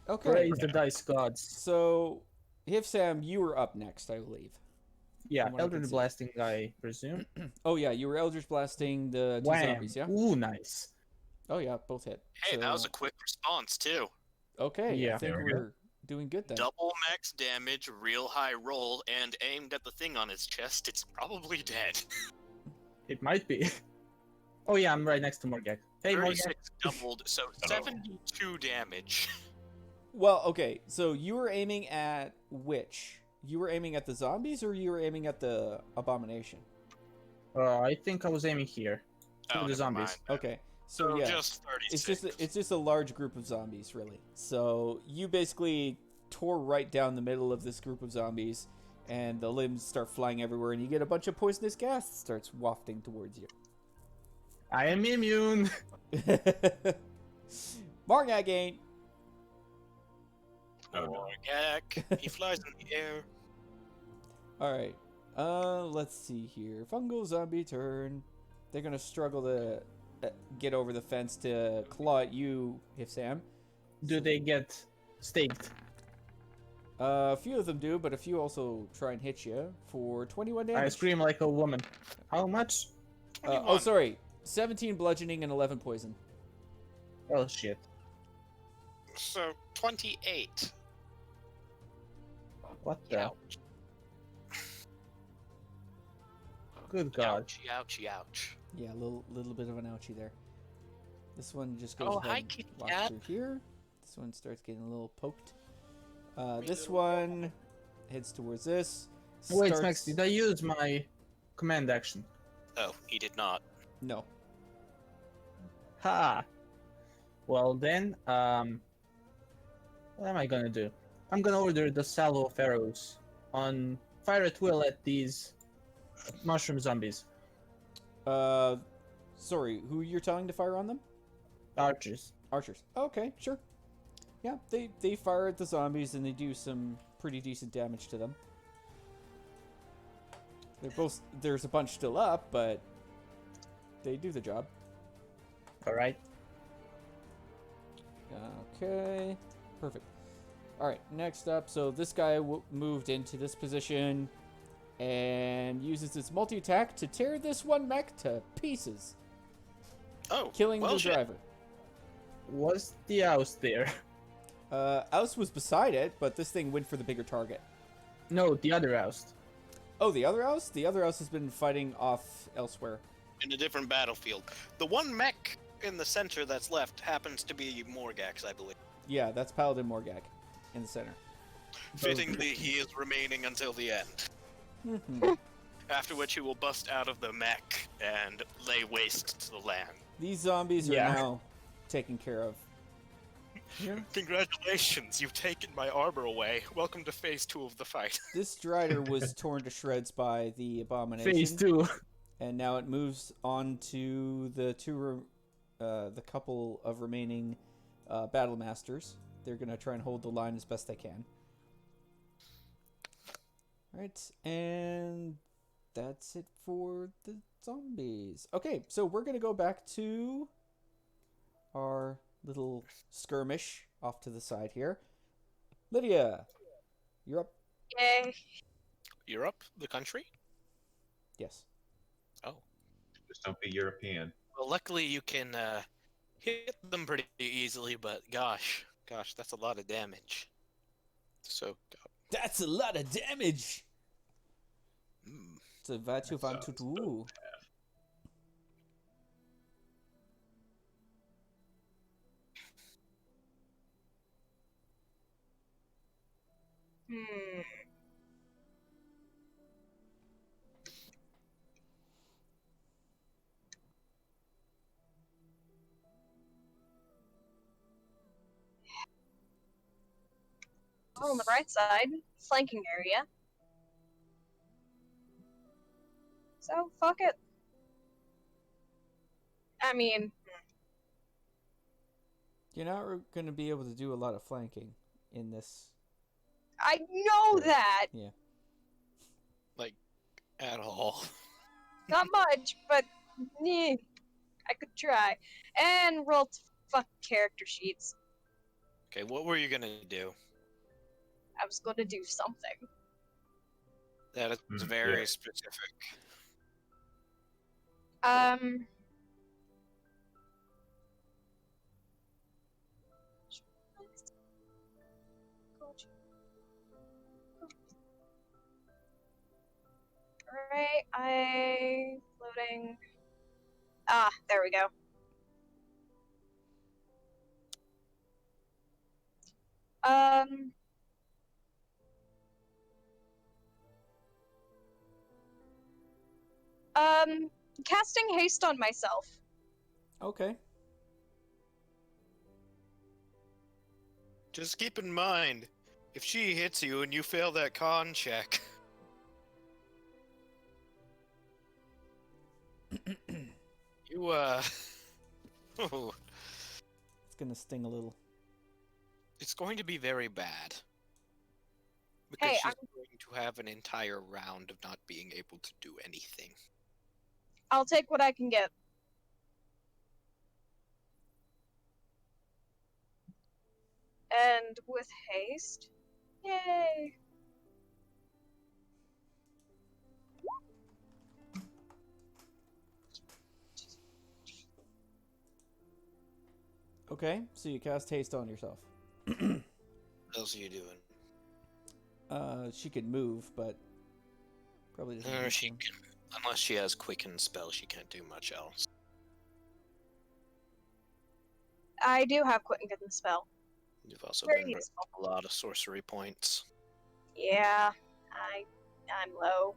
Okay. Praise the dice gods. So, Sam, you were up next, I believe. Yeah, From what I can Eldritch see. Blasting, I presume. Oh yeah, you were Eldritch blasting the two Wham! zombies, yeah? Ooh, nice. Oh yeah, both hit. Hey, that was a So quick response, too. okay, I Yeah. think There we go. we're doing good then. Double max damage, real high roll, and aimed at the thing on his chest. It's probably dead. It might be. Oh yeah, I'm right next to Morgak. Hey, Morgak. 36 doubled, so 72 damage. Well, okay, so you were aiming at which? You were aiming at the zombies or you were aiming at the abomination? I think I was aiming here. To the never zombies. mind. Okay. So yeah. Just 36. It's just a large group of zombies, really. So you basically tore right down the middle of this group of zombies, and the limbs start flying everywhere, and you get a bunch of poisonous gas that starts wafting towards you. I am immune. Morgak ain't. Oh, no. Morgak, he flies in the air. All right. Let's see here. Fungal zombie turn. They're gonna struggle to get over the fence to claw at you, Sam. Do they get staked? A few of them do, but a few also try and hit you for 21 damage. I scream like a woman. How much? Oh, 21. sorry. 17 bludgeoning and 11 poison. Oh shit. So 28. What the? Ouch. Good god. Ouchie, ouchie, ouch. Yeah, a little bit of an ouchie there. This one just goes Oh, ahead hi, and kitty walks cat. through here. This one starts getting a little poked. This one heads towards this. Wait, starts- Max, did I use my command action? Oh, he did not. No. Ha! Well then, what am I gonna do? I'm gonna order the salvo of arrows on fire at will at these mushroom zombies. Sorry, who you're telling to fire on them? Archers. Archers. Okay, sure. Yeah, they fire at the zombies and they do some pretty decent damage to them. There's a bunch still up, but they do the job. Alright. Okay, perfect. All right, next up, so this guy moved into this position and uses his multi-attack to tear this one mech to pieces, Oh, killing well, the shit. driver. Was the oust there? Oust was beside it, but this thing went for the bigger target. No, the other oust. Oh, the other Oust? The other Oust has been fighting off elsewhere. In a different battlefield. The one mech in the center that's left happens to be Morgax, I believe. Yeah, that's Paladin Morgak in the center. Fittingly, he is remaining until the end. Mhm. After which he will bust out of the mech and lay waste to the land. These zombies are Yeah. now taken care of. Here. Congratulations, you've taken my armor away. Welcome to phase 2 of the fight. This Strider was torn to shreds by the abomination. Phase 2. And now it moves on to the the couple of remaining battle masters. They're gonna try and hold the line as best they can. All right, and that's it for the zombies. Okay, so we're gonna go back to our little skirmish off to the side here. Lydia, you're up. Yay. Europe, the country? Yes. Oh. Just don't be European. Well, luckily you can hit them pretty easily, but gosh, that's a lot of damage. So, That's a lot of damage. mm. So what you want to sounds do? Hmm. On the right side, flanking area. So, fuck it. I mean, You're not going to be able to do a lot of flanking in this. I know that! At all. Not much, but I could try. And roll fuck character sheets. Okay, what were you gonna do? I was going to do something. That is Mm, very yeah. specific. Um. Alright, I loading. Ah, there we go. Um. Casting haste on myself. Okay. Just keep in mind, if she hits you and you fail that con check, you oh, It's gonna sting a little. it's going to be very bad. Because Hey, she's going to have an entire round of not being able to do anything. I'll take what I can get. And with haste. Yay! Okay, so you cast haste on yourself. What else are you doing? She could move, but probably doesn't need She to. can, unless she has quicken spell, she can't do much else. I do have Quick and Get the spell. You've also Very been useful. a lot of sorcery points. Yeah, I'm low.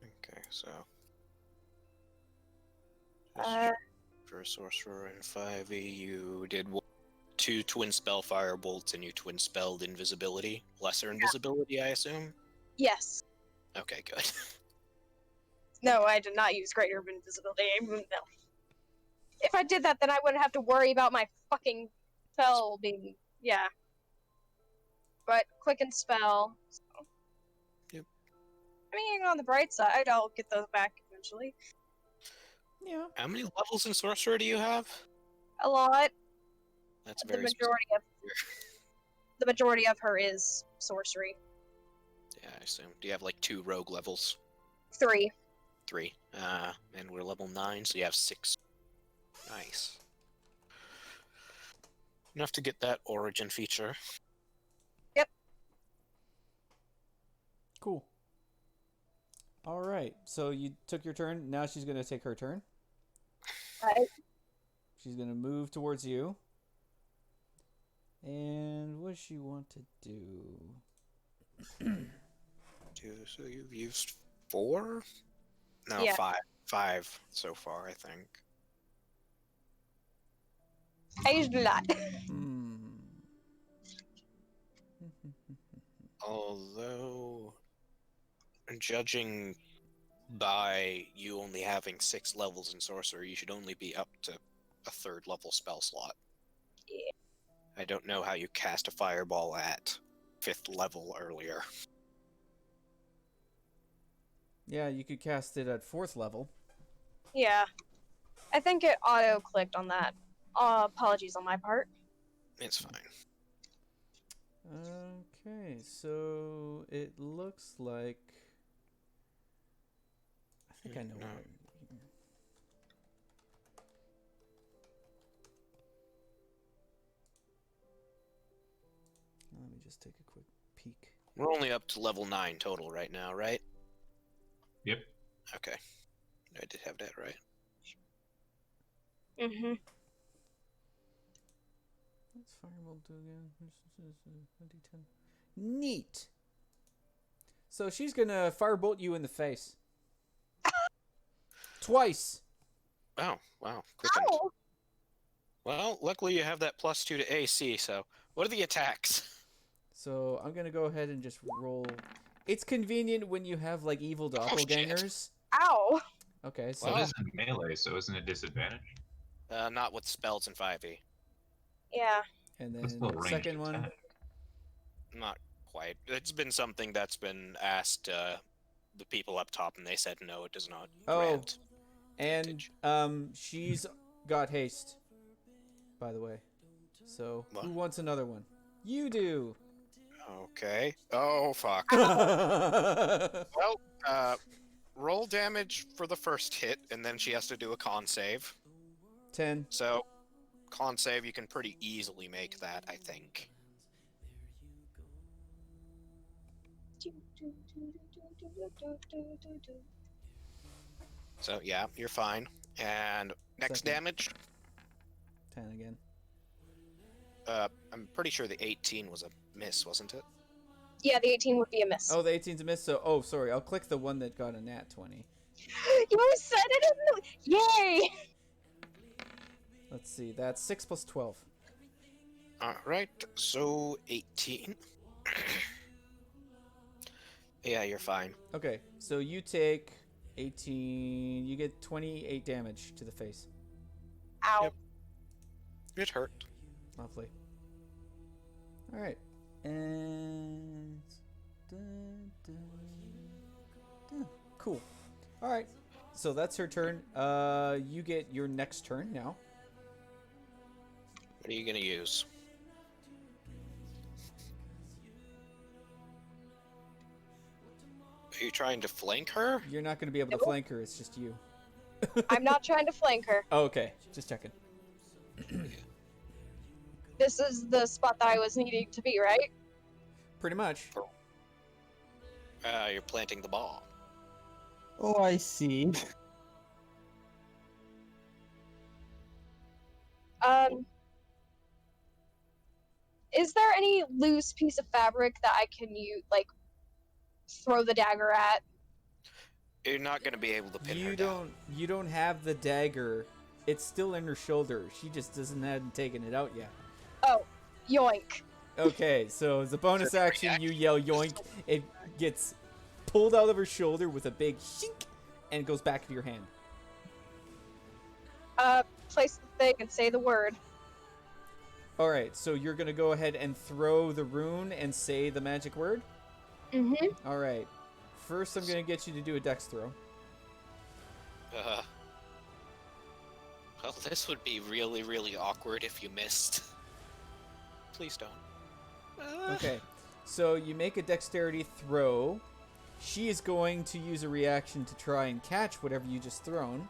Okay, so Uh, for a sorcerer in 5e, you did 2 twin spell fire bolts and you twin spelled invisibility. Lesser invisibility, I assume? yes. Okay, good. No, I did not use Greater Invisibility. No. If I did that, then I wouldn't have to worry about my fucking spell being. Yeah. But Quick and Spell. So. Yep. I mean, on the bright side, I'll get those back eventually. Yeah. How many levels in sorcerer do you have? A lot. That's The very majority of the majority of her is sorcery. Yeah, I assume. Do you have like 2 rogue levels? 3. 3. And we're level 9, so you have 6. Nice. Enough to get that origin feature. Yep. Cool. All right. So you took your turn. Now she's gonna take her turn. Right. She's gonna move towards you. And what does she want to do? So you've used 4? No, Yeah. 5. 5 so far, I think. I used a lot. Hmm. Although, judging by you only having 6 levels in sorcery, you should only be up to a 3rd level spell slot. Yeah. I don't know how you cast a fireball at 5th level earlier. Yeah, you could cast it at 4th level. Yeah. I think it auto clicked on that. Apologies on my part. It's fine. Okay, so it looks like I think I know No. what I'm doing. Let me just take a quick peek. We're only up to level 9 total right now, right? Yep. Okay. I did have that right. Mm-hmm. Let's firebolt do again. This is a D10. Neat. So she's gonna firebolt you in the face. Twice. Oh, wow. Quickened. Ow! Well, luckily you have that +2 to AC, so what are the attacks? So I'm gonna go ahead and just roll. It's convenient when you have like evil doppelgangers. Ow! Okay, so Well, Well, it is in melee, so isn't it disadvantage? not with spells in 5e. Yeah. and It's still a then ranged second one. attack. Not quite. It's been something that's been asked the people up top, and they said no, it does not Oh, grant and advantage. she's got haste, by the way. So What? who wants another one? You do. Okay. Oh fuck. Well, roll damage for the first hit, and then she has to do a con save. 10. So, con save, you can pretty easily make that, I think. So yeah, you're fine. And next Second. damage, 10 again. I'm pretty sure the 18 was a miss, wasn't it? Yeah, the 18 would be a miss. Oh, the 18's a miss. So, oh, sorry. I'll click the one that got a nat 20. You said it in the... Yay! Let's see. That's 6 plus 12. Alright, so 18. Yeah, you're fine. Okay, so you take 18. You get 28 damage to the face. Ow. Yep. It hurt. Lovely. All right, and dun, dun, dun. Cool. All right, so that's her turn. You get your next turn now. What are you gonna use? Are you trying to flank her? You're not going to be able to flank her. It's just you. I'm not trying to flank her. Oh, okay, just checking. This is the spot that I was needing to be, right? Pretty much. You're planting the ball. Oh, I see. Is there any loose piece of fabric that I can use, like, throw the dagger at? You're not gonna be able to pin her You down. don't have the dagger. It's still in her shoulder. She just hadn't taken it out yet. Oh, yoink. Okay, so as a bonus action, you yell yoink. It gets pulled out of her shoulder with a big shink and goes back to your hand. Place the thing and say the word. All right, so you're going to go ahead and throw the rune and say the magic word? Mm-hmm. All right. First, I'm going to get you to do a dex throw. Well, this would be really, really awkward if you missed. Please don't. Okay, so you make a dexterity throw. She is going to use a reaction to try and catch whatever you just thrown.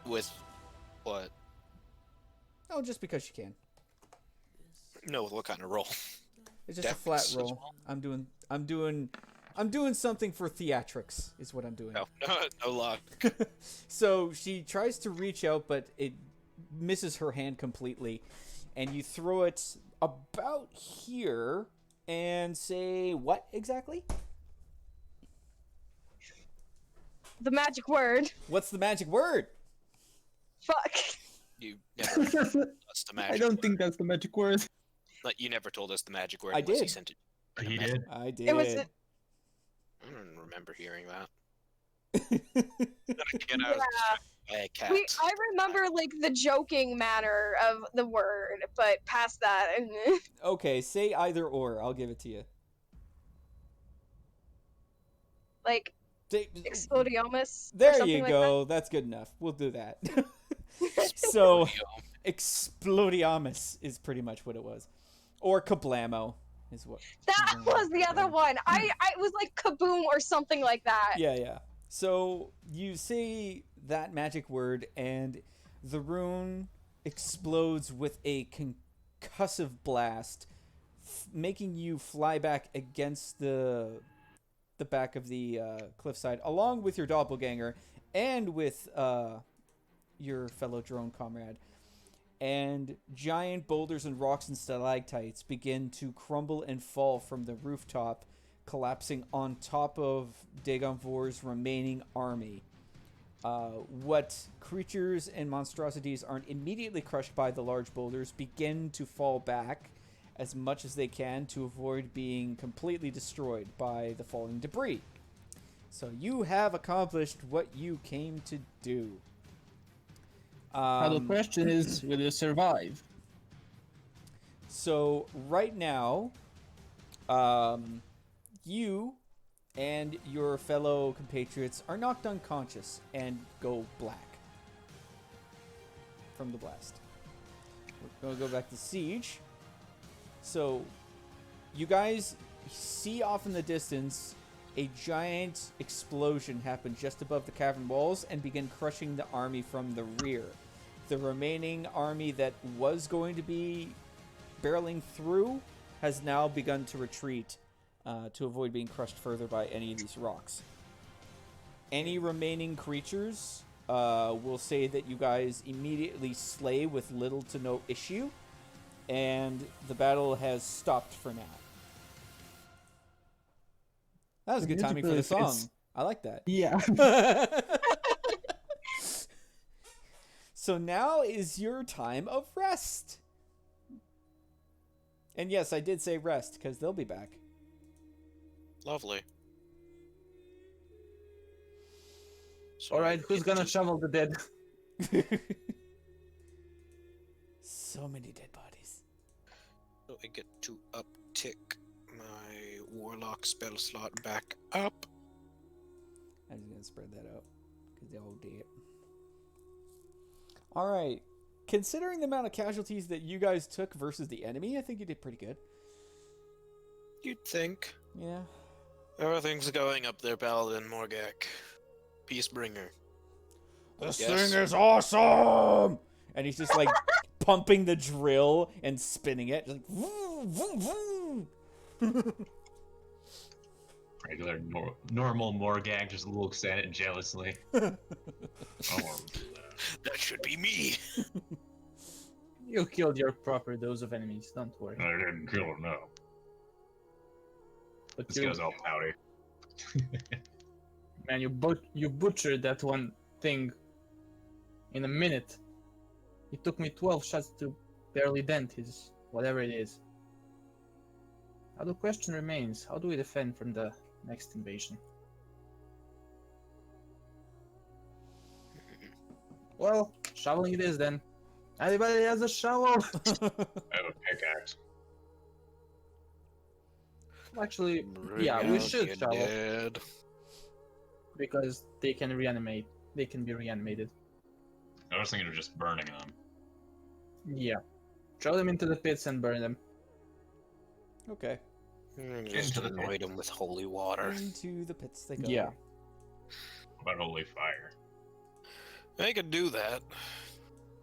With what? Oh, just because she can. No, with what kind of roll? It's just a Dex flat as roll. well? I'm doing something for theatrics is what I'm doing. No, no luck. So she tries to reach out, but it misses her hand completely. And you throw it about here and say what exactly? The magic word. What's the magic word? Fuck. You never told us the magic I don't word. think that's the magic word. Like, you never told us the magic word I unless he did. sent it. He did. I did. It was. I don't remember hearing that. Again, I was Yeah. a cat. I remember like the joking manner of the word, but past that, Okay, say either or. I'll give it to you. like Say- explodiomus. or There something you like go. That's good enough. We'll do that. So, Explodiamus is pretty much what it was. Or Kablamo is what. That was the other one. I was like kaboom or something like that. Yeah. So you say that magic word, and the rune explodes with a concussive blast, making you fly back against the back of the cliffside, along with your doppelganger and with your fellow drone comrade. And giant boulders and rocks and stalactites begin to crumble and fall from the rooftop, collapsing on top of Dagonvor's remaining army. What creatures and monstrosities aren't immediately crushed by the large boulders begin to fall back as much as they can to avoid being completely destroyed by the falling debris. So you have accomplished what you came to do. Now the question is, will you survive? So right now, you and your fellow compatriots are knocked unconscious and go black from the blast. We're going to go back to Siege. So, you guys see off in the distance a giant explosion happen just above the cavern walls and begin crushing the army from the rear. The remaining army that was going to be barreling through has now begun to retreat to avoid being crushed further by any of these rocks. Any remaining creatures will say that you guys immediately slay with little to no issue, and the battle has stopped for now. That was good timing for the song. I like that. Yeah. So now is your time of rest. And yes, I did say rest, because they'll be back. Lovely. So All right, I who's get gonna to- shovel the dead? So many dead bodies. So I get to uptick my warlock spell slot back up. I'm just going to spread that out, because they're all dead. Alright. Considering the amount of casualties that you guys took versus the enemy, I think you did pretty good. You'd think. Yeah. Everything's going up there, Paladin Morgak. Peacebringer. This Yes. thing is awesome! And he's just like pumping the drill and spinning it. Just like, vroom, vroom, vroom. Regular, normal Morgag just looks at it jealously. I want to do that. That should be me. You killed your proper dose of enemies, don't worry. I didn't kill him, no. But This you, guy's all pouty. man, you butchered that one thing in a minute. It took me 12 shots to barely dent his whatever it is. Now the question remains, how do we defend from the next invasion? Well, shoveling it is then. Anybody has a shovel? I have a pickaxe. Actually, Bring yeah, we out should the shovel. dead. Because they can reanimate. They can be reanimated. I was thinking of just burning them. Yeah. Throw them into the pits and burn them. Okay. Just Into the annoy them with holy water. Into the pits they go. Yeah. What about holy fire? I could do that.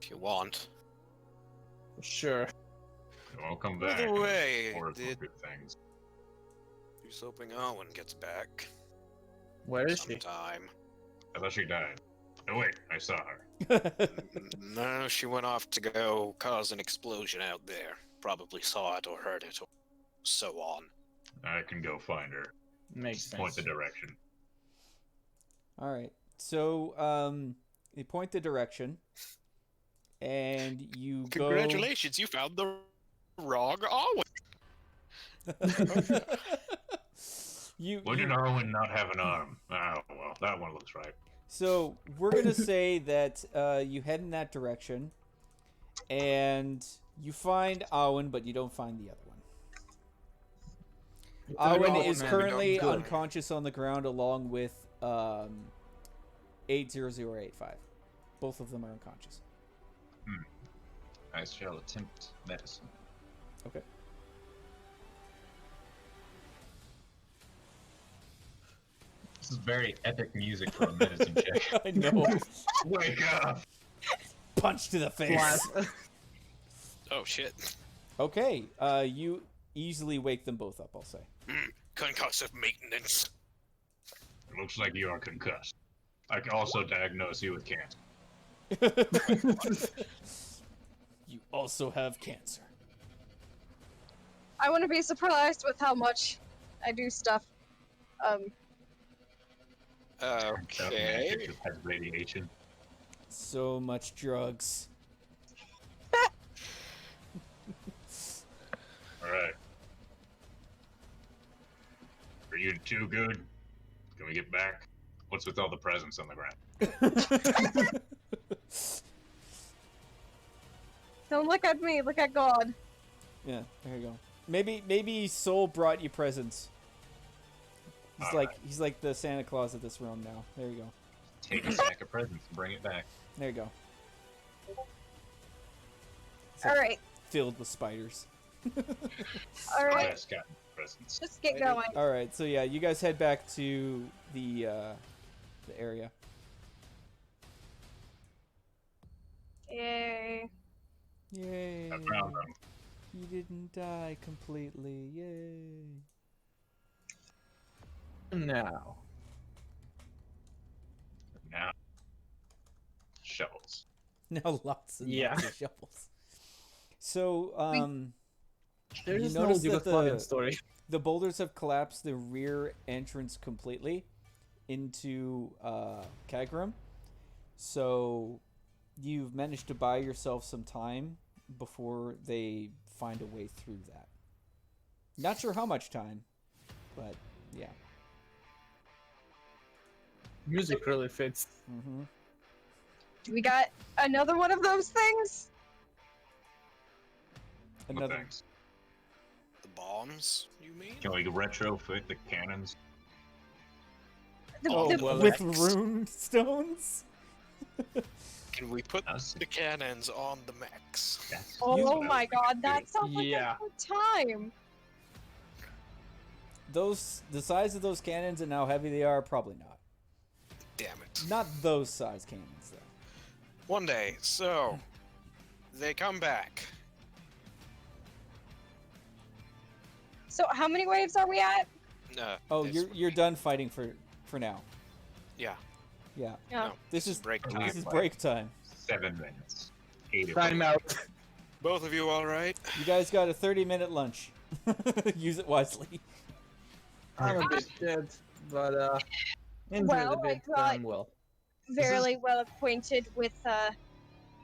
If you want. For sure. It won't come back. Either way, Or did good things. Who's hoping Owen gets back Where is she? sometime? I thought she died. Oh wait, I saw her. No, she went off to go cause an explosion out there. Probably saw it or heard it or so on. I can go find her. Makes Just sense. point the direction. Alright. So, you point the direction. And you go... Congratulations, you found the wrong Owen. Wouldn't Arwen not have an arm? Oh, well, that one looks right. So we're gonna say that you head in that direction, and you find Owen, but you don't find the other one. Owen is man, currently good. unconscious on the ground, along with 80085. Both of them are unconscious. I shall attempt medicine. Okay. This is very epic music for a medicine check. I know. Wake up! Punch to the face. Blast. Oh shit. Okay. You easily wake them both up, I'll say. Concussive maintenance. It looks like you are concussed. I can also diagnose you with cancer. You also have cancer. I wouldn't be surprised with how much I do stuff. Okay. It just has radiation. So much drugs. Alright. Are you too good? Can we get back? What's with all the presents on the ground? Don't look at me, look at God. Yeah, there you go. Maybe Soul brought you presents. He's like the Santa Claus of this realm now. There you go. Take a sack of presents and bring it back. There you go. It's All like right, filled with spiders. all right. Yes, got presents. Just get going. All right, so yeah, you guys head back to the area. Yay. Yay! I found them. You didn't die completely. Yay! Now. Now, shovels. Now lots and Yeah. lots of shovels. So, There's you no notice that Yugoslavian story. the boulders have collapsed the rear entrance completely into Kagrum. So you've managed to buy yourself some time before they find a way through that. Not sure how much time, but yeah. Music really fits. Mm-hmm. We got another one of those things? Well, Another. thanks. The bombs, you mean? Can we retrofit the cannons? Oh, The- well, Alex. with rune stones. Can we put Us? the cannons on the mechs? Yes. Oh my god, that sounds like Yeah. a good time. The size of those cannons and how heavy they are, probably not. Damn it. Not those size cannons, though. One day, so they come back. So how many waves are we at? Oh, this- you're done fighting for now. Yeah. Yeah. Yeah. No, This is break Are we time. This is break time. 7 minutes. 8 of Time them. out. Both of you all right? You guys got a 30-minute lunch. Use it wisely. I'm a bit dead, but injured Well, a bit, I but got- I'm well. Fairly well acquainted with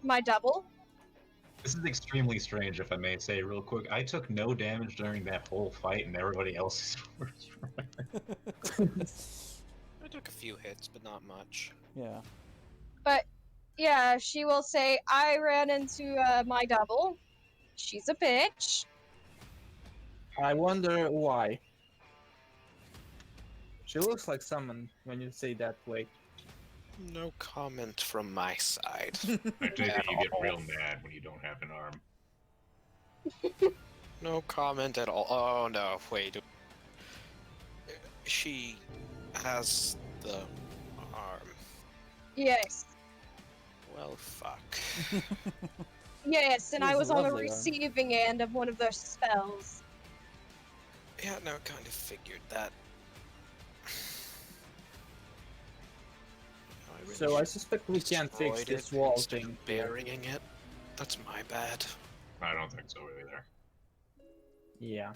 my double. This is extremely strange, if I may say real quick. I took no damage during that whole fight, and everybody else is I took a few hits, but not much. Yeah. But yeah, she will say, I ran into my double. She's a bitch. I wonder why. She looks like someone when you say that way. No comment from my side. I take it you get real mad when you don't have an arm. No comment at all. Oh no, wait. She has the arm. Yes. Well, fuck. Yes, and She I has a was on the lovely arm. receiving end of one of those spells. Yeah, no, kind of figured that. I really So I should suspect we can't fix destroyed this it wall instead of thing. burying it. That's my bad. I don't think so either. Yeah.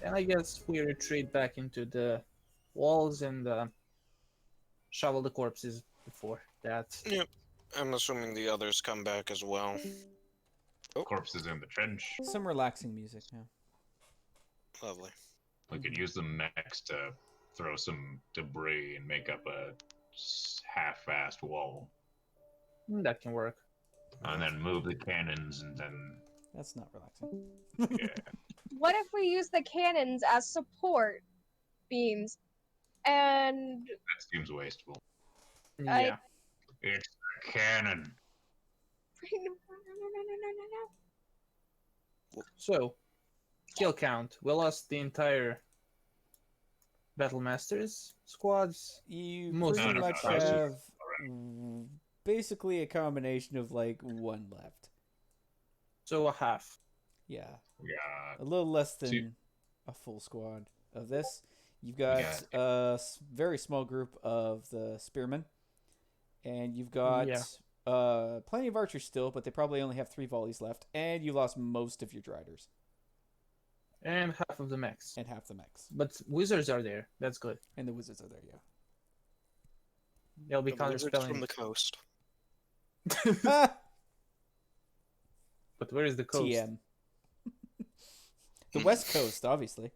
Then I guess we retreat back into the walls and shovel the corpses before that. Yep. I'm assuming the others come back as well. Corpses in the trench. Some relaxing music. Yeah. Lovely. We could use the mechs to throw some debris and make up a half-assed wall. That can work. And then move the cannons, and then... That's not relaxing. Yeah. What if we use the cannons as support beams? And That seems wasteful. I- Yeah. It's a cannon. So, kill count. We lost the entire Battle Masters squads. You Most pretty of much the classes have basically a combination of like one left. So a half. Yeah. Yeah. A little less than Two. a full squad of this. You've got Yeah. a very small group of the spearmen, and you've got Yeah. plenty of archers still, but they probably only have 3 volleys left, and you lost most of your driders And half of the mechs. and half the mechs, But wizards are there. That's good. and the wizards are there. Yeah. They'll be The wizards from counterspelling. the coast. Ah! But where is the coast? TM. The West Coast, obviously.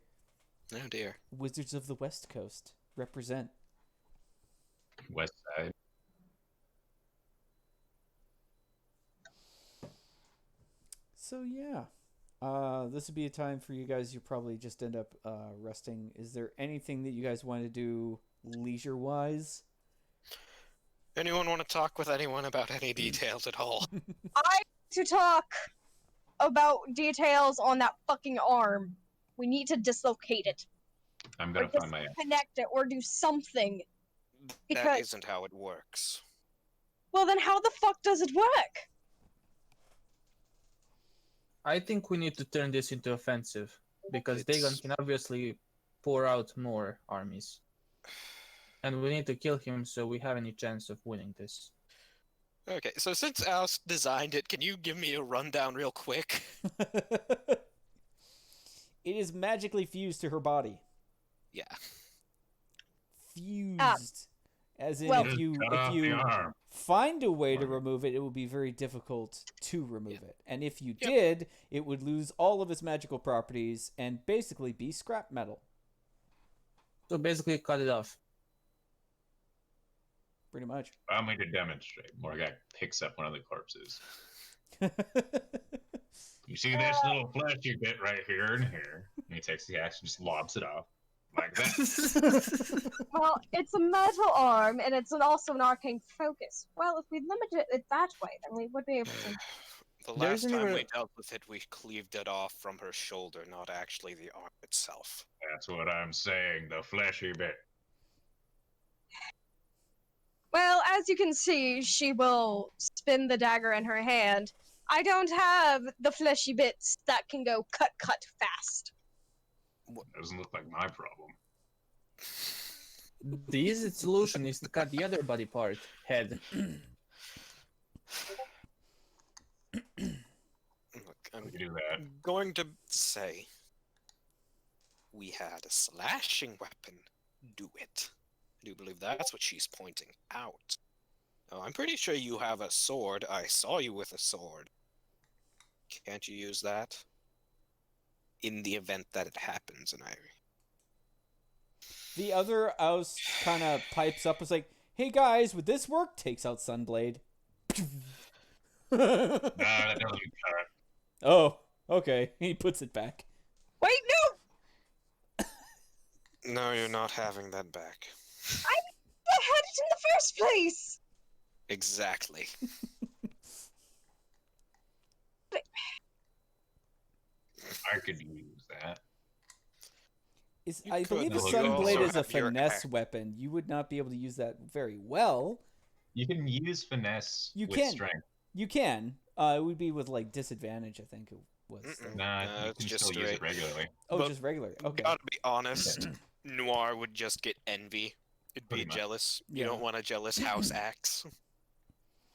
Oh dear. Wizards of the West Coast represent. West side. So yeah, This would be a time for you guys. You probably just end up resting. Is there anything that you guys want to do leisure-wise? Anyone want to talk with anyone about any details at all? I to talk about details on that fucking arm. We need to dislocate it, I'm or gonna find my. disconnect it, or do something. That Because isn't how it works. well, then how the fuck does it work? I think we need to turn this into offensive because Dagon can obviously pour out more armies, and we need to kill him so we have any chance of winning this. Okay, so since Alice designed it, can you give me a rundown real quick? It is magically fused to her body. Yeah. Fused. As in, well- if you Cut off the arm. find a way to remove it, it will be very difficult to remove it. And if you did, it would lose all of its magical properties and basically be scrap metal. So basically, cut it off. Pretty much. Allow me to demonstrate. Morgak picks up one of the corpses. You see this little fleshy bit right here and here? And he takes the axe and just lobs it off. Like that. Well, it's a metal arm, and it's also an arcane focus. Well, if we limited it that way, then we would be able to. The There last isn't time even we a- dealt with it, we cleaved it off from her shoulder, not actually the arm itself. That's what I'm saying. The fleshy bit. Well, as you can see, she will spin the dagger in her hand. I don't have the fleshy bits that can go cut fast. Doesn't look like my problem. The easy solution is to cut the other body part, head. Look, I'm We can do that. going to say we had a slashing weapon do it. I do believe that's what she's pointing out. Oh, I'm pretty sure you have a sword. I saw you with a sword. Can't you use that? In the event that it happens, and I... The other Ouse kind of pipes up, is like, hey guys, would this work? Takes out Sunblade. Nah, that doesn't cut. Oh, okay. He puts it back. Wait, no! No, you're not having that back. I had it in the first place! Exactly. I could use that. You I could, believe the though. You Sunblade also is a have your finesse axe. weapon. You would not be able to use that very well. You can use finesse You with can. strength. You can. It would be with like disadvantage, I think it was. Mm-mm. Nah, No, you it's can just still use it straight. regularly. Oh, But- just regular. Okay. Gotta be honest, Noir would just get envy. It'd be Pretty much. jealous. Yeah. You don't want a jealous house axe.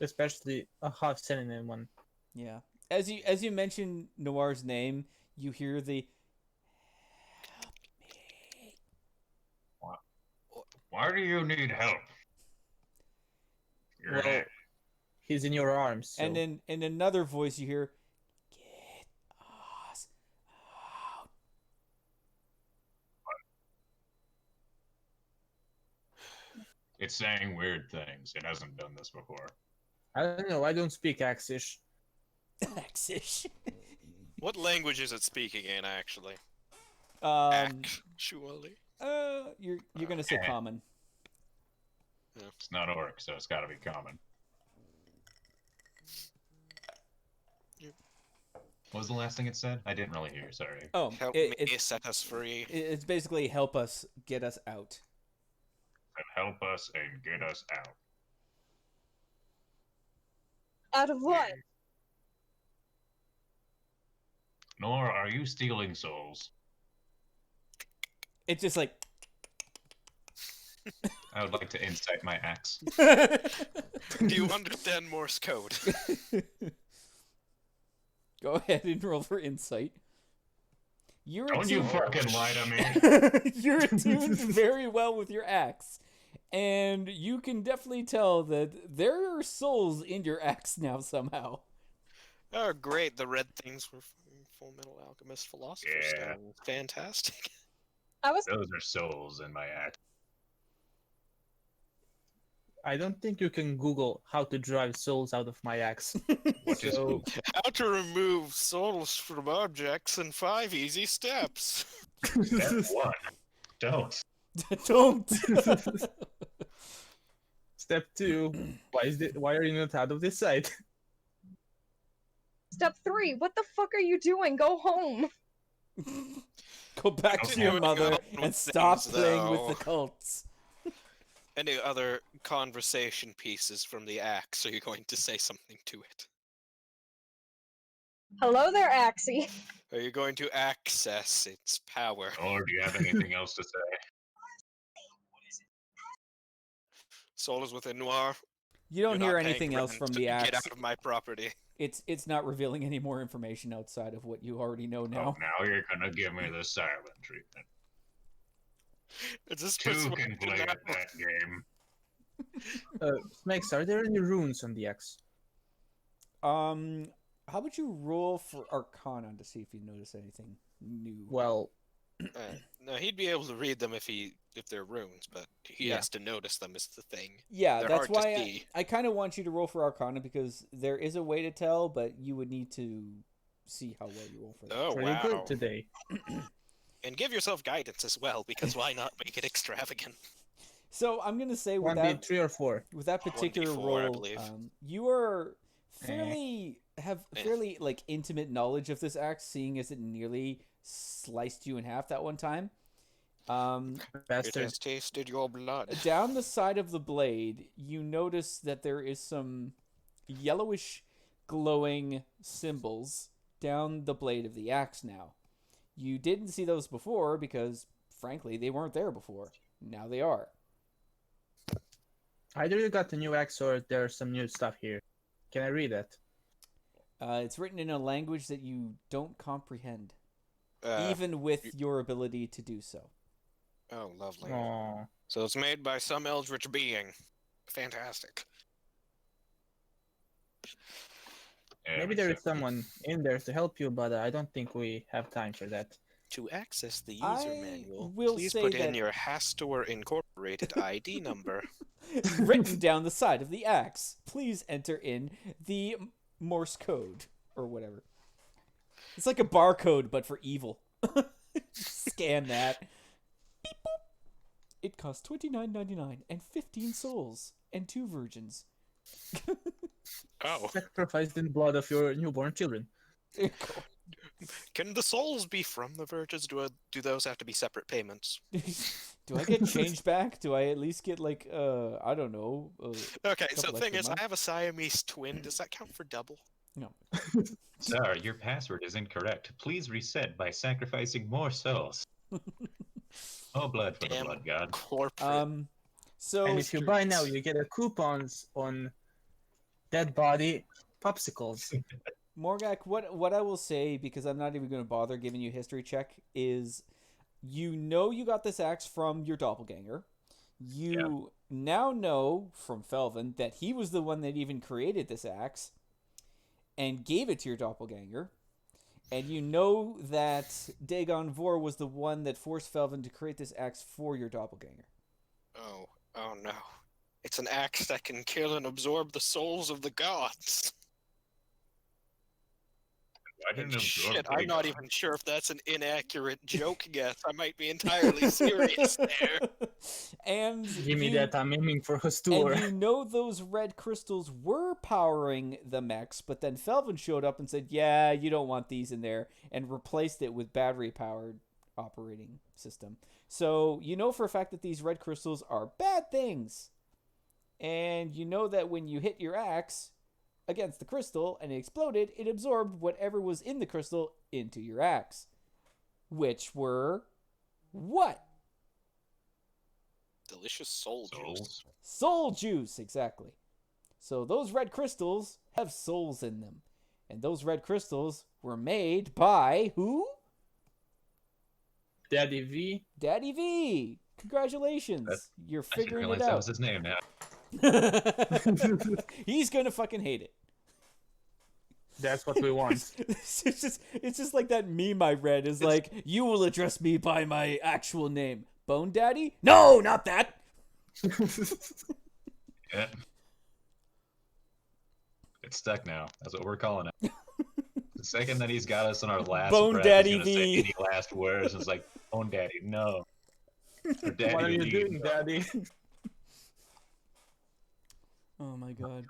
Especially a half synonym one. Yeah. As you mention Noir's name, you hear the help me. Why do you need help? You're Well, an he's in your arms. So. And then in another voice you hear, get us out. It's saying weird things. It hasn't done this before. I don't know. I don't speak Axish. Axish. What language is it speaking in, actually? Actually. You're gonna say common. It's not orc, so it's gotta be common. What was the last thing it said? I didn't really hear, sorry. Oh, Help me it's set us free. it's basically help us get us out. And help us and get us out. Out of what? Nor are you stealing souls? It's just like. I would like to incite my axe. Do you understand Morse code? Go ahead and roll for insight. You're Don't you attuned- fucking lie to me. You're attuned very well with your axe, and you can definitely tell that there are souls in your axe now somehow. Oh, great. The red things were Full Metal Alchemist Philosopher's Yeah. Stone. Fantastic. I was Those are souls in my axe. I don't think you can Google how to drive souls out of my axe. What is So How to remove souls from objects in 5 easy steps. Step 1? Don't. Don't. step 2, why are you not out of this site? Step 3, what the fuck are you doing? Go home. Go back to your Continuing mother on and with stop things, playing with though. the cults. Any other conversation pieces from the axe? Are you going to say something to it? Hello there, Axie. Are you going to access its power? Or do you have anything else to say? Soul is within Noir. You don't You're hear not paying anything else rent. from the Get axe. out of my property. It's not revealing any more information outside of what you already know Oh, now. now you're gonna give me the silent treatment. Is this Two persuasion can play now? at that game. Smex, are there any runes on the axe? How about you roll for Arcana to see if you notice anything new? Well, No, he'd be able to read them if they're runes, but he Yeah. has to notice them is the thing. Yeah, They're that's hard to why see. I kind of want you to roll for Arcana because there is a way to tell, but you would need to see how well you roll for that. Oh, pretty wow. good today. And give yourself guidance as well, because why not make it extravagant? So I'm gonna say with 1d, that 3 or 4. with that particular 1d4, I roll, believe. you are fairly like intimate knowledge of this axe, seeing as it nearly sliced you in half that one time. It Bastard. has tasted your blood. Down the side of the blade, you notice that there is some yellowish glowing symbols down the blade of the axe now. You didn't see those before because, frankly, they weren't there before. Now they are. Either you got the new axe or there's some new stuff here. Can I read it? It's written in a language that you don't comprehend, Uh, even with your ability to do so. oh, lovely. Oh, So it's made by some eldritch being. Fantastic. Yeah, maybe there is someone in there to help you, but I don't think we have time for that. To access the user I manual, will please say put in that- your Hastor Incorporated ID number. Written down the side of the axe. Please enter in the Morse code or whatever. It's like a barcode, but for evil. Scan that. Beep, boop. It costs $29.99 and 15 souls and 2 virgins. Oh, Sacrificed in blood of your newborn children. can the souls be from the virgins? Do those have to be separate payments? Do I get change back? Do I at least get like I don't know? Okay, so Couple the thing extra is, I months. have a Siamese twin. Does that count for double? No. Sir, your password is incorrect. Please reset by sacrificing more souls. Oh, blood for the Damn. blood god. Corporate. So And if you buy now, you get a coupons on dead body popsicles. Morgak, what I will say, because I'm not even going to bother giving you a history check, is you know you got this axe from your doppelganger. You now know from Felvin that he was the one that even created this axe and gave it to your doppelganger. And you know that Dagon Vor was the one that forced Felvin to create this axe for your doppelganger. Oh no. It's an axe that can kill and absorb the souls of the gods. Why didn't it absorb Shit, I'm not Dagon? even sure if that's an inaccurate joke guess. I might be entirely serious there. And Give me that, I'm aiming for a store. And you know those red crystals were powering the mechs, but then Felvin showed up and said, yeah, you don't want these in there, and replaced it with battery-powered operating system. So you know for a fact that these red crystals are bad things. And you know that when you hit your axe against the crystal and it exploded, it absorbed whatever was in the crystal into your axe. Which were what? Delicious soul juice. Souls? Soul juice, exactly. So those red crystals have souls in them. And those red crystals were made by who? Daddy V. Daddy V. Congratulations. You're I didn't figuring realize it that out. was his name now. He's gonna fucking hate it. That's what we want. it's just like that meme I read is like, you will address me by my actual name. Bone Daddy? No, not that. Yeah. It's stuck now. That's what we're calling it. The second that he's got us on our last Bone breath, Daddy he's gonna say V. any last words. And it's like, "Bone Daddy, no." Or Daddy What are you V, doing, no. Daddy? Oh my god.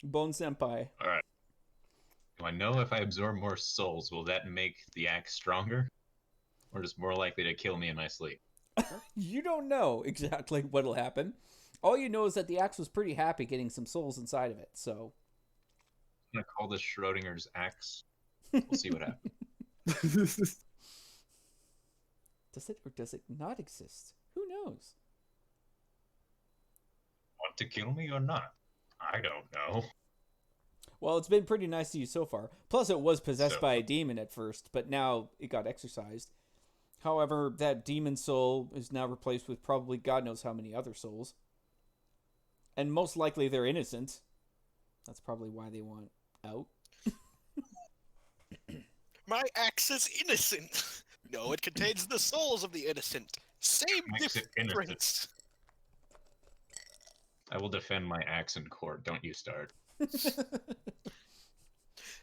Bone Senpai. All right. Do I know if I absorb more souls, will that make the axe stronger, or just more likely to kill me in my sleep? You don't know exactly what'll happen. All you know is that the axe was pretty happy getting some souls inside of it, so. I'm gonna call this Schrodinger's axe. We'll see what happens. Does it or does it not exist? Who knows? Want to kill me or not? I don't know. Well, it's been pretty nice to you so far. Plus, it was possessed So- by a demon at first, but now it got exorcised. However, that demon soul is now replaced with probably God knows how many other souls. And most likely they're innocent. That's probably why they want out. My axe is innocent. No, it contains the souls of the innocent. Same Makes it innocent. difference. I will defend my axe in court. Don't you start.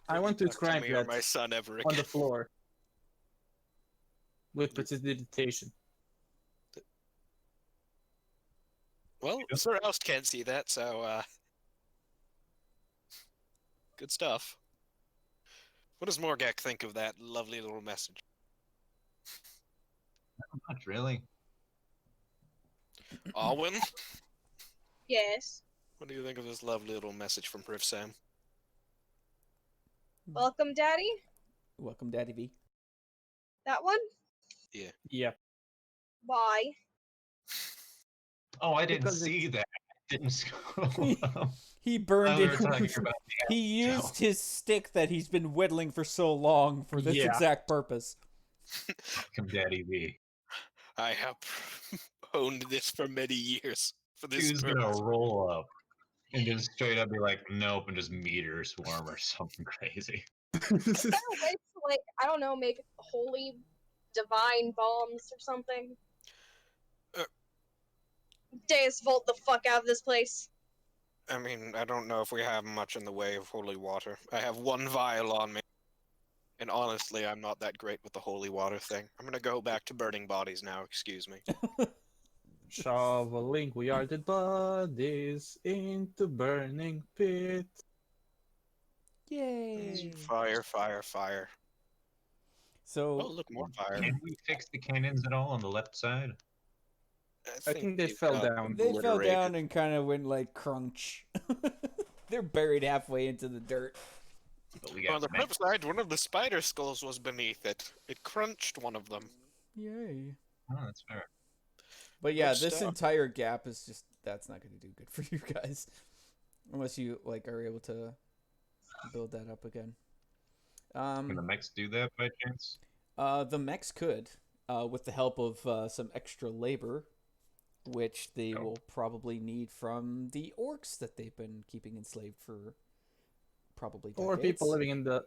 I want to Talk inscribe me or that my son ever on the again. floor with prestidigitation. Well, Sir Oust can't see that, so good stuff. What does Morgak think of that lovely little message? Not really. Alwyn, Yes. what do you think of this lovely little message from Priv Sam? Welcome, Daddy. Welcome, Daddy V. That one? Yeah. Why? Oh, I didn't Because see that. I didn't scroll up. He burned We it. were talking about the He axe, used his stick that he's been whittling for so long for this Yeah. exact purpose. Welcome, Daddy V. I have honed this for many years for this Who's purpose. gonna roll up and just straight up be like, nope, and just meteor swarm or something crazy? Is there a way to, like, I don't know, make holy divine bombs or something? Uh. Deus Volt the fuck out of this place. I mean, I don't know if we have much in the way of holy water. I have one vial on me. And honestly, I'm not that great with the holy water thing. I'm gonna go back to burning bodies now, excuse me. Shoveling we are dead bodies into burning pit. Yay! Fire, fire, fire. So Oh, look, more fire. Can we fix the cannons at all on the left side? I think they they've fell got down. they fell obliterated. down and kind of went like crunch. They're buried halfway into the dirt. But we On got the flip side, one of the spider skulls was beneath it. It crunched one of them. Yay! Oh, that's fair. But yeah, Good this stuff. entire gap is just that's not going to do good for you guys, unless you like are able to build that up again. Can the mechs do that by chance? The mechs could, with the help of some extra labor, which they will probably need from the orcs that they've been keeping enslaved for probably decades. Or people living in the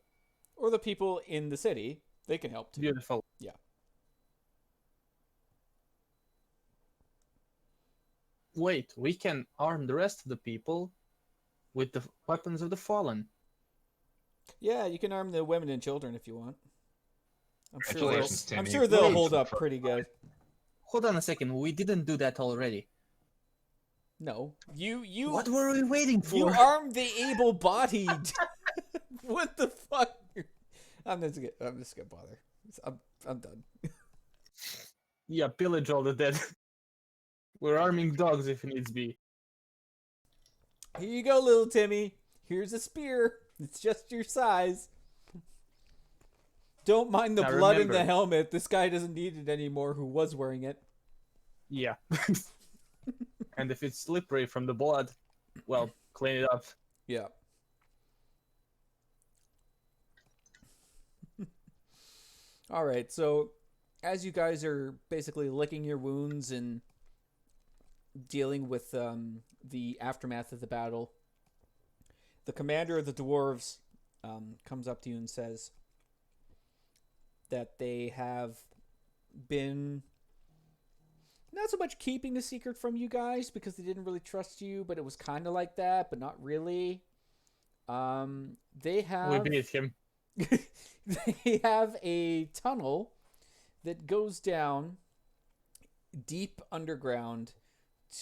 Or the people in the city. They can help too. beautiful. Yeah. Wait, we can arm the rest of the people with the weapons of the fallen. Yeah, you can arm the women and children if you want. I'm sure Congratulations, they'll, I'm Timmy. sure they'll Wait. hold up pretty good. Hold on a second, we didn't do that already. No, you What were we waiting for? you armed the able-bodied. What the fuck? I'm just gonna bother. I'm done. Yeah, pillage all the dead. We're arming dogs if needs be. Here you go, little Timmy. Here's a spear. It's just your size. Don't mind the Now blood in remember- the helmet. This guy doesn't need it anymore who was wearing it. Yeah. And if it's slippery from the blood, well, clean it up. Yeah. All right, so as you guys are basically licking your wounds and dealing with the aftermath of the battle, the commander of the dwarves comes up to you and says that they have been not so much keeping the secret from you guys because they didn't really trust you, but it was kind of like that, but not really. They We have beat him. they have a tunnel that goes down deep underground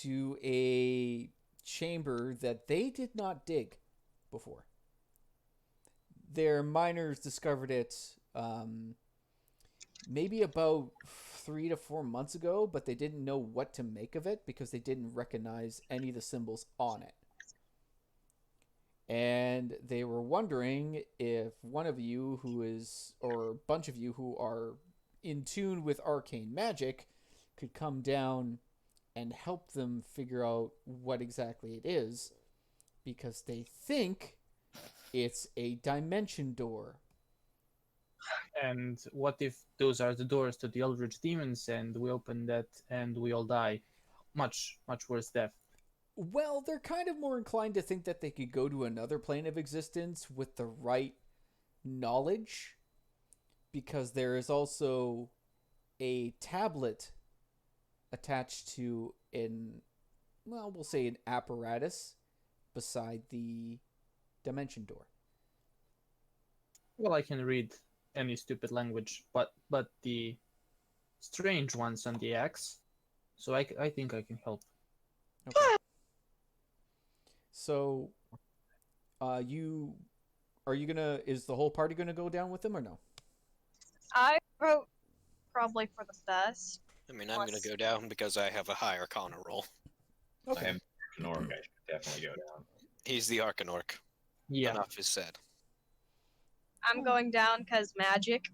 to a chamber that they did not dig before. Their miners discovered it maybe about 3 to 4 months ago, but they didn't know what to make of it because they didn't recognize any of the symbols on it. And they were wondering if one of you who is, or a bunch of you who are in tune with arcane magic, could come down and help them figure out what exactly it is, because they think it's a dimension door. And what if those are the doors to the Eldritch Demons and we open that and we all die? Much, much worse death. Well, they're kind of more inclined to think that they could go to another plane of existence with the right knowledge, because there is also a tablet attached to we'll say an apparatus beside the dimension door. Well, I can read any stupid language, but the strange ones on the X, so I think I can help. Okay. So, is the whole party gonna go down with them or no? I vote probably for the best. I mean, I'm gonna go down because I have a high Arcana roll. I Okay. am an orc. I should definitely go down. He's the Arcanorc. Yeah. Enough is said. I'm going down because magic.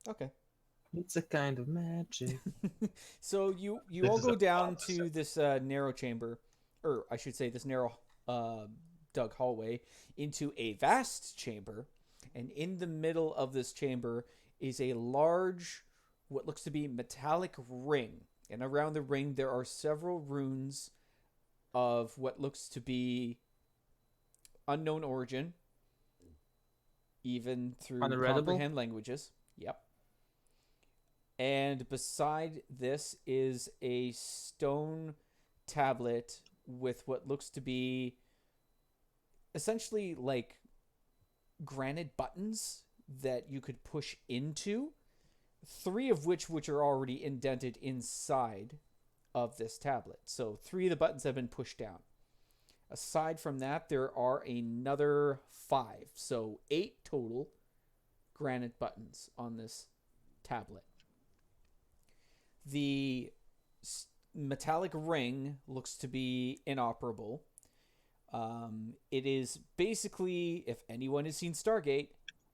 Okay. It's a kind of magic. So you This all is go a down opposite. to this narrow chamber, or I should say this narrow dug hallway, into a vast chamber, and in the middle of this chamber is a large, what looks to be metallic ring, and around the ring there are several runes of what looks to be unknown origin, even through Unreadable? comprehend languages. Yep. And beside this is a stone tablet with what looks to be essentially like granite buttons that you could push into, three of which are already indented inside of this tablet. So 3 of the buttons have been pushed down. Aside from that, there are another 5. So 8 total granite buttons on this tablet. The metallic ring looks to be inoperable. It is basically, if anyone has seen Stargate,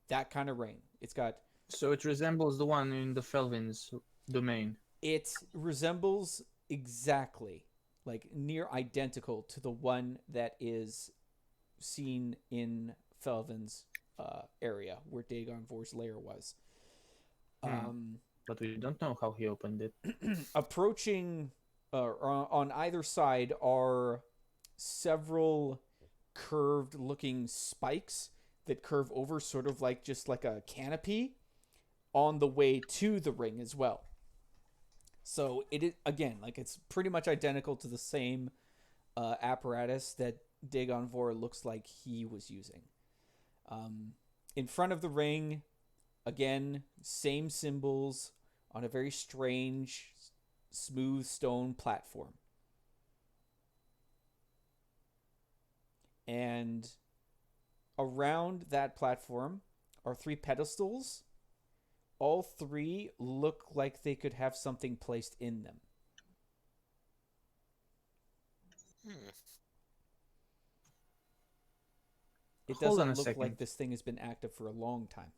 that kind of ring. It's got... So it resembles the one in the Felvin's domain. It resembles exactly, like near identical to the one that is seen in Felvin's area where Dagon Vor's lair was. But we don't know how he opened it. Approaching on either side are several curved looking spikes that curve over, sort of like just like a canopy, on the way to the ring as well. So it is, again, like it's pretty much identical to the same apparatus that Dagon Vor looks like he was using. In front of the ring, again, same symbols on a very strange, smooth stone platform. And around that platform are 3 pedestals. All 3 look like they could have something placed in them. It Hold on doesn't a look second. like this thing has been active for a long time.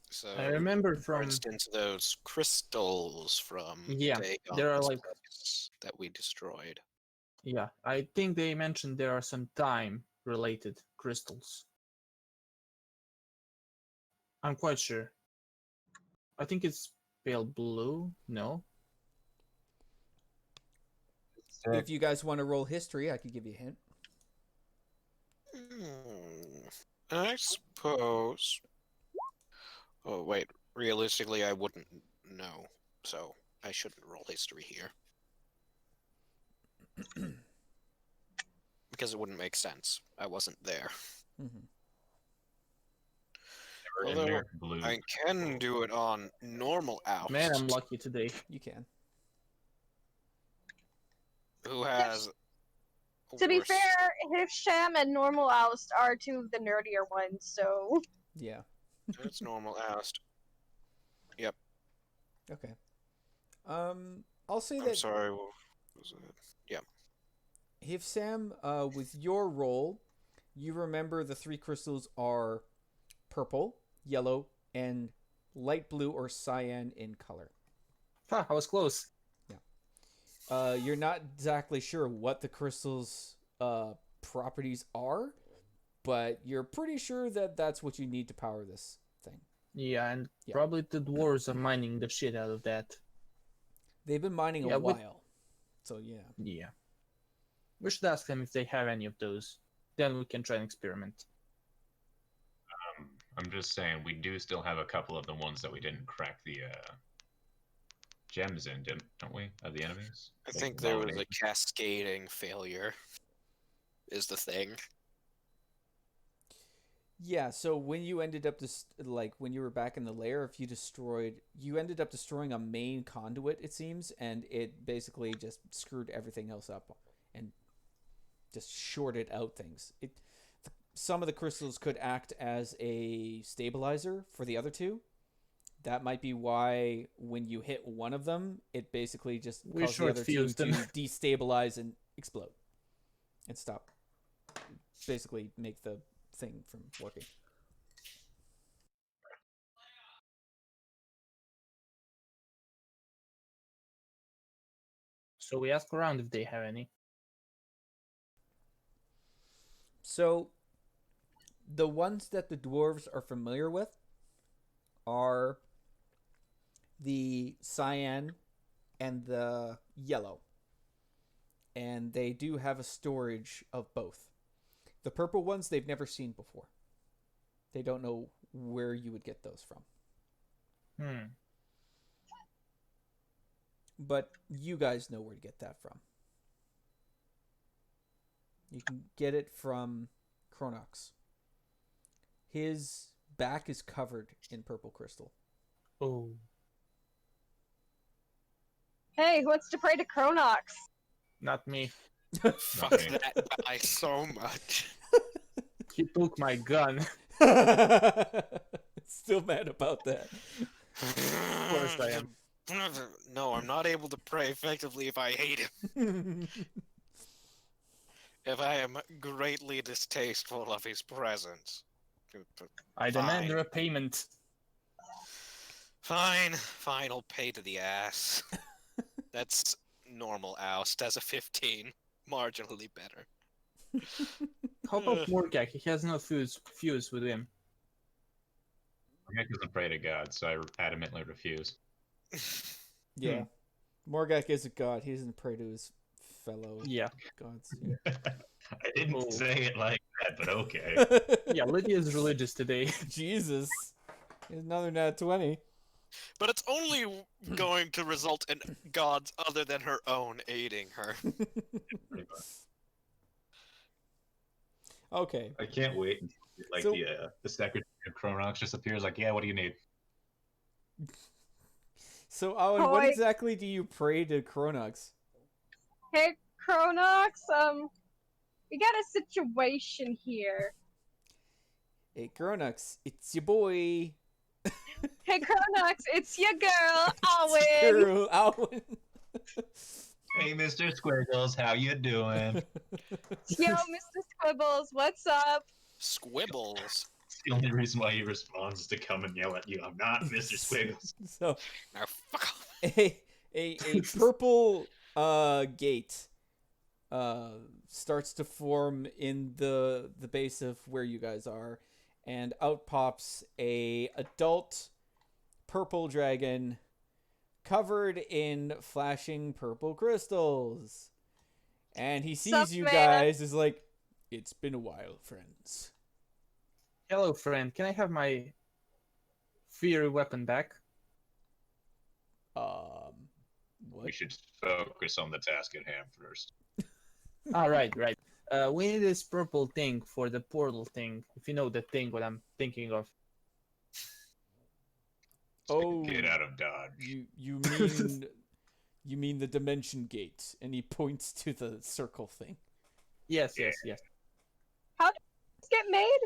So, I remember for from instance, those crystals from Yeah, Dagon's there are like place that we destroyed. yeah, I think they mentioned there are some time-related crystals. I'm quite sure. I think it's pale blue. No, If you guys want to roll history, I could give you a hint. I suppose. Oh, wait. Realistically, I wouldn't know, so I shouldn't roll history here. Because it wouldn't make sense. I wasn't there. Mm-hmm. Never in Although there, blue. I can do it on normal oust. Man, I'm lucky today. You can. Who has? To be worse- fair, Hifsham and Normal Oust are two of the nerdier ones, so Yeah. It's normal oust. Okay. I'll say I'm that sorry. What was it? if Sam, with your roll, you remember the 3 crystals are purple, yellow, and light blue or cyan in color. Huh, I was close. You're not exactly sure what the crystals' properties are, but you're pretty sure that that's what you need to power this thing. Yeah, and Yeah. probably the dwarves are mining the shit out of that. They've been mining Yeah, a with- while, so yeah. Yeah. We should ask them if they have any of those. Then we can try and experiment. I'm just saying, we do still have a couple of the ones that we didn't crack the gems in, don't we? Of the enemies. I Like think there was a domination. cascading failure. Is the thing. Yeah, so when you ended up when you were back in the lair, if you ended up destroying a main conduit, it seems, and it basically just screwed everything else up and just shorted out things. Some of the crystals could act as a stabilizer for the other two. That might be why when you hit one of them, it basically just We caused the other two short-fused to them. destabilize and explode and stop. Basically make the thing from working. So we ask around if they have any. So, the ones that the dwarves are familiar with are the cyan and the yellow. And they do have a storage of both. The purple ones they've never seen before. They don't know where you would get those from. But you guys know where to get that from. You can get it from Kronox. His back is covered in purple crystal. Oh. hey, who wants to pray to Kronox? Not me. Fuck Okay. that guy so much. He took my gun. Still mad about that. Of course I am. No, I'm not able to pray effectively if I hate him. If I am greatly distasteful of his presence. I demand Fine. repayment. Fine, I'll pay to the ass. That's normal oust as a 15. Marginally better. How about Morgak? He has no fuse with him. Morgak doesn't pray to God, so I adamantly refuse. Yeah. Morgak is a god. He doesn't pray to his fellow Yeah. gods. I didn't Oh. say it like that, but okay. Yeah, Lydia's religious today. Jesus. Here's another nat 20. But it's only going to result in gods other than her own aiding her. Pretty much. Okay. I can't wait until like So- the secretary of Kronox just appears like, yeah, what do you need? So, Owen, what Boy. exactly do you pray to Kronox? Hey, Kronox, we got a situation here. Hey, Kronox, it's your boy. Hey, Kronox, it's your girl, Owen. Girl, Owen. Hey, Mr. Squiggles, how you doing? Yo, Mr. Squibbles, what's up? Squibbles. The only reason why he responds is to come and yell at you. I'm not Mr. Squiggles. So, Now fuck off. a purple gate starts to form in the base of where you guys are, and out pops a adult purple dragon covered in flashing purple crystals. And he sees Sup, you man? guys, is like, it's been a while, friends. Hello, friend. Can I have my fiery weapon back? What? We should focus on the task at hand first. Right, right. We need this purple thing for the portal thing. If you know the thing, what I'm thinking of. Oh, Get out of Dodge. you mean the dimension gate? And he points to the circle thing. Yes, yes, yes. How did this get made?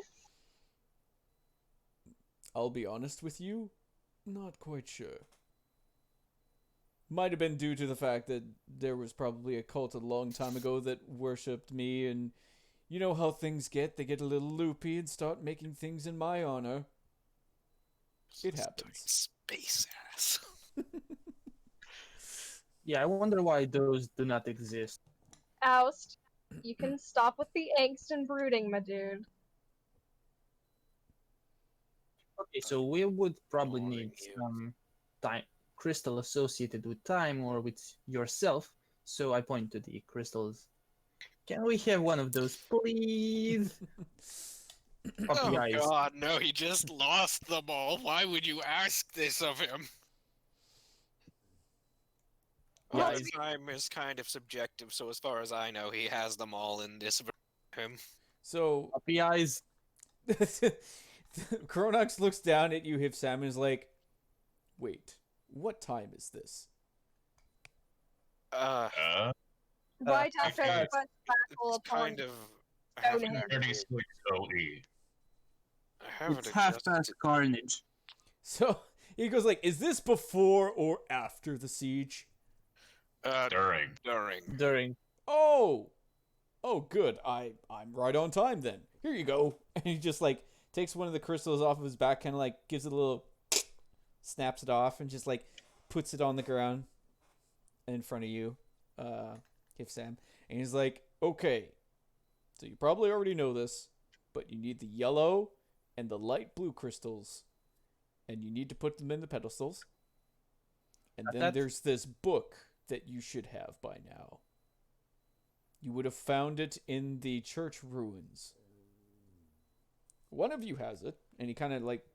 I'll be honest with you, not quite sure. Might have been due to the fact that there was probably a cult a long time ago that worshipped me, and you know how things get. They get a little loopy and start making things in my honor. It happens. Space ass. Yeah, I wonder why those do not exist. Oust. You can stop with the angst and brooding, my dude. Okay, so we would probably Boring need you. some time crystal associated with time or with yourself. So I point to the crystals. Can we have one of those, please? Puppy Oh eyes. god, no, he just lost them all. Why would you ask this of him? Yeah, Well, it's- time is kind of subjective, so as far as I know, he has them all in this him. So Puppy eyes. Kronox looks down at you, Hifsam, and is like, "Wait, what time is this?" Right Uh, after okay. the first battle It's upon kind of. I haven't, Stonehenge. 36 OE. I haven't It's half adjusted past carnage. So he goes like, "Is this before or after the siege?" During. During. Oh, good. I'm right on time then. Here you go. And he just like takes one of the crystals off of his back, kind of like gives it a little, snaps it off, and just like puts it on the ground in front of you, Hifsam. And he's like, "Okay, so you probably already know this, but you need the yellow and the light blue crystals, and you need to put them in the pedestals. And then That- there's this book that you should have by now. You would have found it in the church ruins. One of you has it," and he kind of like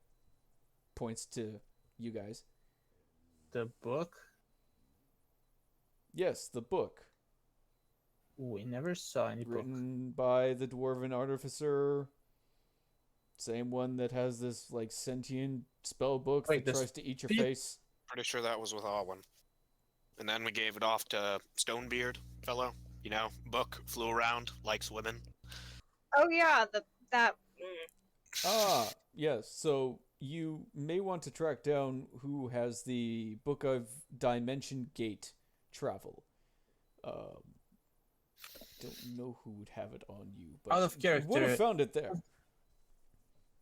points to you guys. The book? Yes, the book We never saw any book. written by the dwarven artificer. Same one that has this like sentient spell book Wait, that this tries to eat your speak- face. Pretty sure that was with Alwyn. And then we gave it off to Stonebeard fellow. You know, book, flew around, likes women. Oh yeah, that. Ah, yes. So you may want to track down who has the Book of Dimension Gate Travel. Don't know who would have it on you, but Out of you would have character. found it there.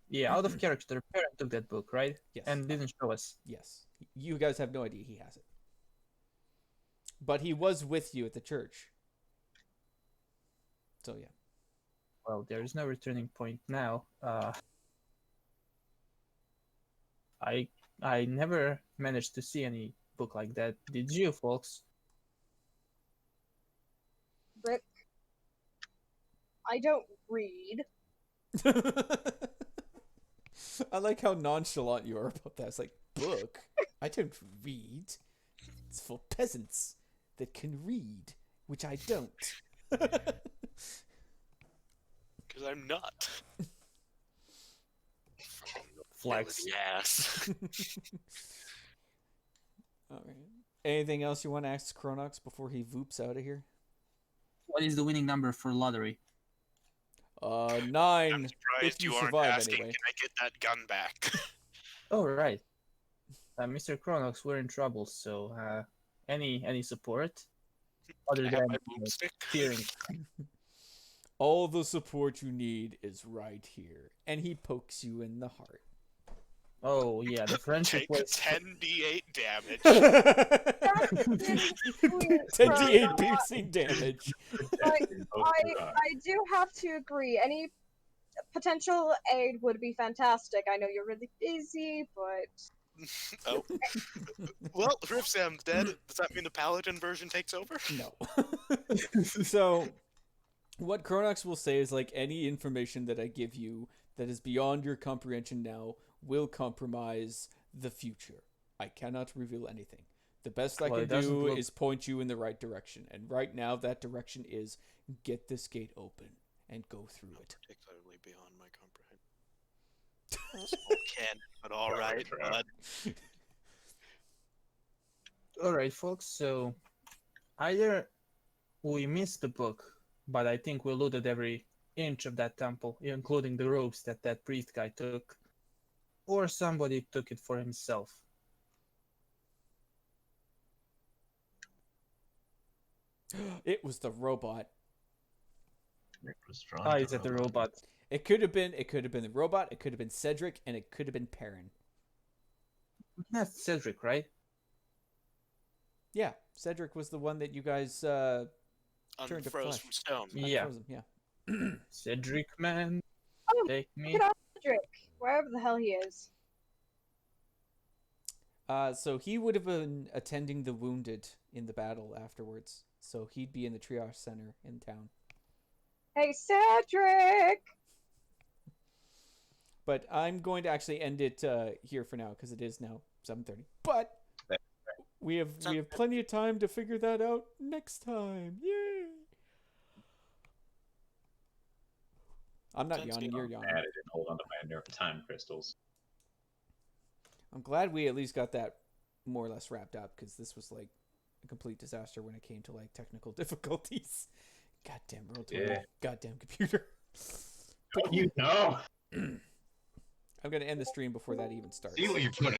Yeah, out of character. Parent took that book, right? Yes. And didn't show us. Yes. You guys have no idea he has it. But he was with you at the church. So yeah. Well, there is no returning point now. I never managed to see any book like that. Did you, folks? Rick. I don't read. I like how nonchalant you are about that. It's like, book? I don't read. It's for peasants that can read, which I don't. Because I'm not. Flex. Yes. Alright. Anything else you want to ask Kronox before he voops out of here? What is the winning number for lottery? 9. I'm If surprised you you aren't survive asking, anyway. can I get that gun back? Oh, right. Mr. Kronox, we're in trouble, so any support? Other Can I have than my boomstick? cheering. All the support you need is right here. And he pokes you in the heart. Oh, yeah, the friendship Take was... 10d8 damage. 10d8 piercing damage. I do have to agree. Any potential aid would be fantastic. I know you're really busy, but Oh. Well, Rifsam's dead. Does that mean the paladin version takes over? No. So, what Kronox will say is like any information that I give you that is beyond your comprehension now will compromise the future. I cannot reveal anything. The best I Well, can it doesn't do look- is point you in the right direction. And right now, that direction is get this gate open and go through Not it. particularly beyond my comprehension. Small can, but all right, Right. bud. Alright, folks, so either we missed the book, but I think we looted every inch of that temple, including the robes that priest guy took, or somebody took it for himself. It was the robot. It was drawn Ah, to is it the robot. robot? It could have been the robot, it could have been Cedric, and it could have been Perrin. That's Cedric, right? Yeah, Cedric was the one that you guys turned to Unfroze flesh. from stone. Yeah. Unfrozen, yeah. Cedric, man. Oh, Take me. look at Cedric, wherever the hell he is. So he would have been attending the wounded in the battle afterwards. So he'd be in the triage center in town. Hey, Cedric! But I'm going to actually end it here for now because it is now 7:30. But we have plenty of time to figure that out next time. Yay! I'm not Sounds yawning. good. You're yawning. Added and hold on to my time crystals. I'm glad we at least got that more or less wrapped up because this was like a complete disaster when it came to like technical difficulties. Goddamn roll Yeah. Goddamn computer. You know. I'm gonna end the stream before that even starts. See what you're putting